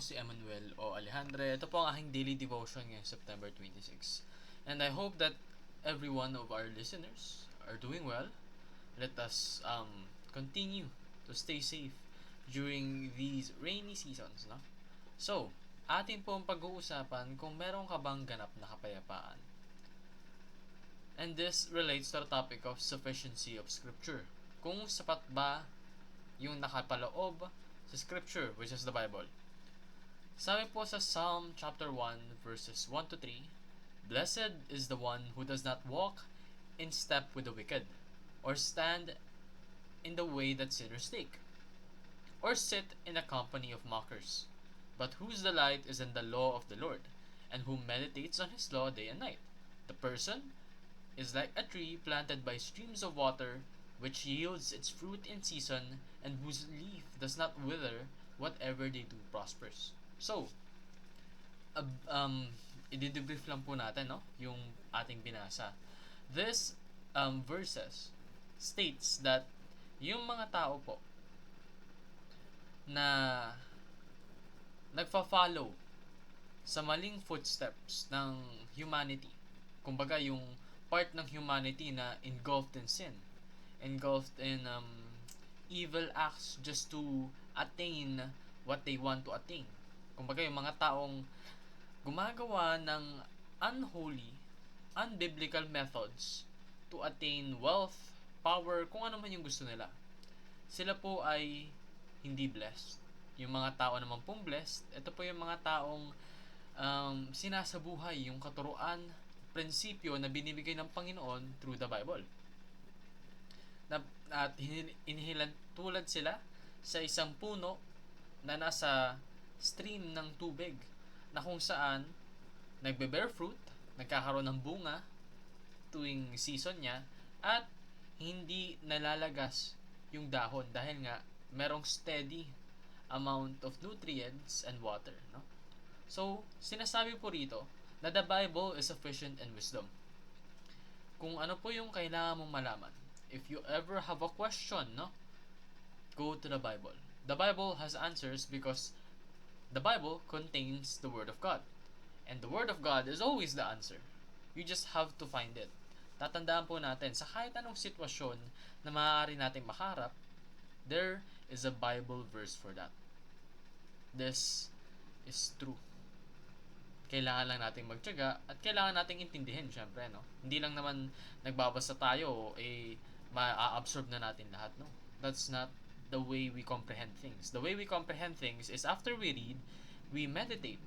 si Emmanuel o Alejandre. Ito po ang aking daily devotion ngayong September 26. And I hope that every one of our listeners are doing well. Let us continue to stay safe during these rainy seasons. No? So, atin pong pag-uusapan kung meron ka bang ganap na kapayapaan. And this relates to the topic of sufficiency of Scripture. Kung sapat ba yung nakapaloob sa Scripture, which is the Bible. Sabi po sa Psalm chapter 1 verses 1 to 3, "Blessed is the one who does not walk in step with the wicked, or stand in the way that sinners take, or sit in the company of mockers, but whose delight is in the law of the Lord, and who meditates on his law day and night. The person is like a tree planted by streams of water, which yields its fruit in season, and whose leaf does not wither. Whatever they do prospers." So, i-debrief lang po natin, no, yung ating binasa. This verses states that yung mga tao po na nagfa-follow sa maling footsteps ng humanity, kumbaga yung part ng humanity na engulfed in sin, engulfed in evil acts just to attain what they want to attain. Kumbaga yung mga taong gumagawa ng unholy, unbiblical methods to attain wealth, power, kung ano man yung gusto nila. Sila po ay hindi blessed. Yung mga tao naman pong blessed, ito po yung mga taong sinasabuhay yung katuruan, prinsipyo na binibigay ng Panginoon through the Bible. At inihilan tulad sila sa isang puno na nasa stream ng tubig, na kung saan nagbe-bear fruit, nagkakaroon ng bunga tuwing season niya, at hindi nalalagas yung dahon dahil nga merong steady amount of nutrients and water, no? So, sinasabi po rito na the Bible is sufficient in wisdom. Kung ano po yung kailangan mong malaman, if you ever have a question, no, go to the Bible. The Bible has answers because the Bible contains the Word of God. And the Word of God is always the answer. You just have to find it. Tatandaan po natin, sa kahit anong sitwasyon na maaari natin makaharap, there is a Bible verse for that. This is true. Kailangan lang nating magtiyaga at kailangan nating intindihin, syempre, no? Hindi lang naman nagbabasa tayo, ma-absorb na natin lahat, no? That's not the way we comprehend things. The way we comprehend things is after we read, we meditate.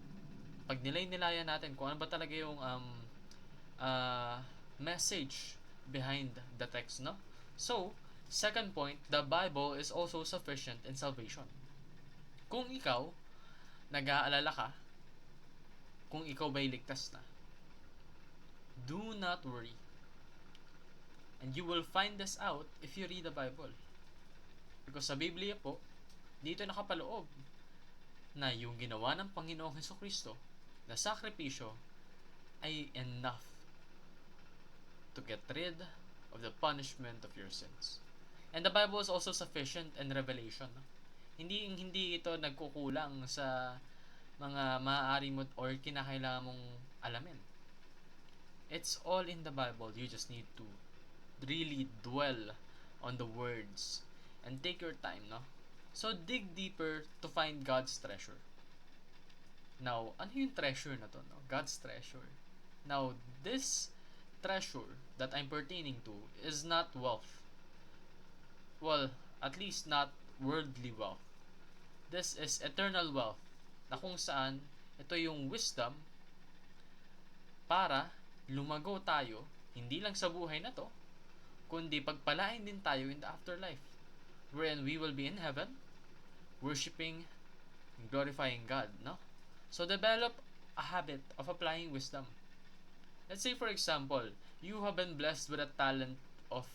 Pag nilay-nilayan natin kung ano ba talaga yung message behind the text, no? So, second point, the Bible is also sufficient in salvation. Kung ikaw, nag-aalala ka, kung ikaw ba'y ligtas na, do not worry. And you will find this out if you read the Bible. Because sa Biblia po, dito nakapaloob na yung ginawa ng Panginoong Hesukristo na sakripisyo ay enough to get rid of the punishment of your sins. And the Bible is also sufficient in revelation. Hindi ito nagkukulang sa mga maaari mo or kinakailangan mong alamin. It's all in the Bible. You just need to really dwell on the words and take your time, no? So, dig deeper to find God's treasure. Now, ano yung treasure na to, no? God's treasure. Now, this treasure that I'm pertaining to is not wealth. Well, at least not worldly wealth. This is eternal wealth, na kung saan ito yung wisdom para lumago tayo, hindi lang sa buhay na to, kundi pagpalain din tayo in the afterlife, wherein we will be in heaven, worshiping and glorifying God, no? So, develop a habit of applying wisdom. Let's say, for example, you have been blessed with a talent of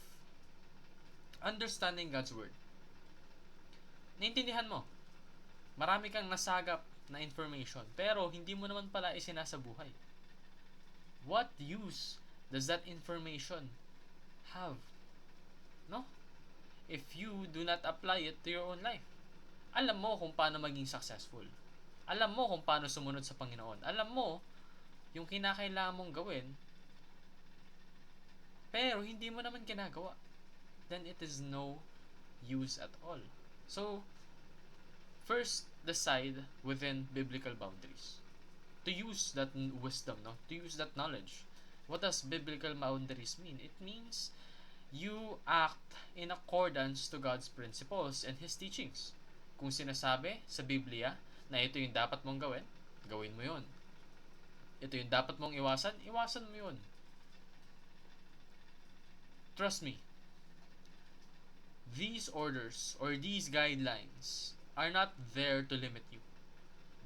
understanding God's Word. Naintindihan mo, marami kang nasagap na information, pero hindi mo naman pala isinasabuhay. What use does that information have? No? If you do not apply it to your own life. Alam mo kung paano maging successful. Alam mo kung paano sumunod sa Panginoon. Alam mo yung kinakailangan mong gawin, pero hindi mo naman ginagawa. Then it is no use at all. So, first, decide within biblical boundaries. To use that wisdom, no? To use that knowledge. What does biblical boundaries mean? It means you act in accordance to God's principles and His teachings. Kung sinasabi sa Biblia na ito yung dapat mong gawin, gawin mo yun. Ito yung dapat mong iwasan, iwasan mo yun. Trust me, these orders or these guidelines are not there to limit you.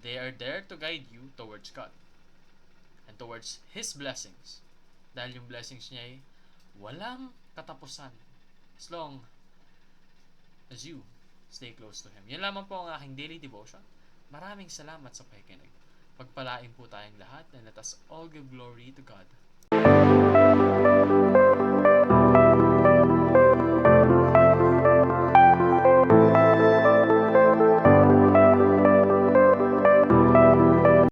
They are there to guide you towards God and towards His blessings. Dahil yung blessings niya ay walang katapusan as long as you stay close to Him. Yan lamang po ang aking daily devotion. Maraming salamat sa pakikinig. Pagpalain po tayong lahat and let us all give glory to God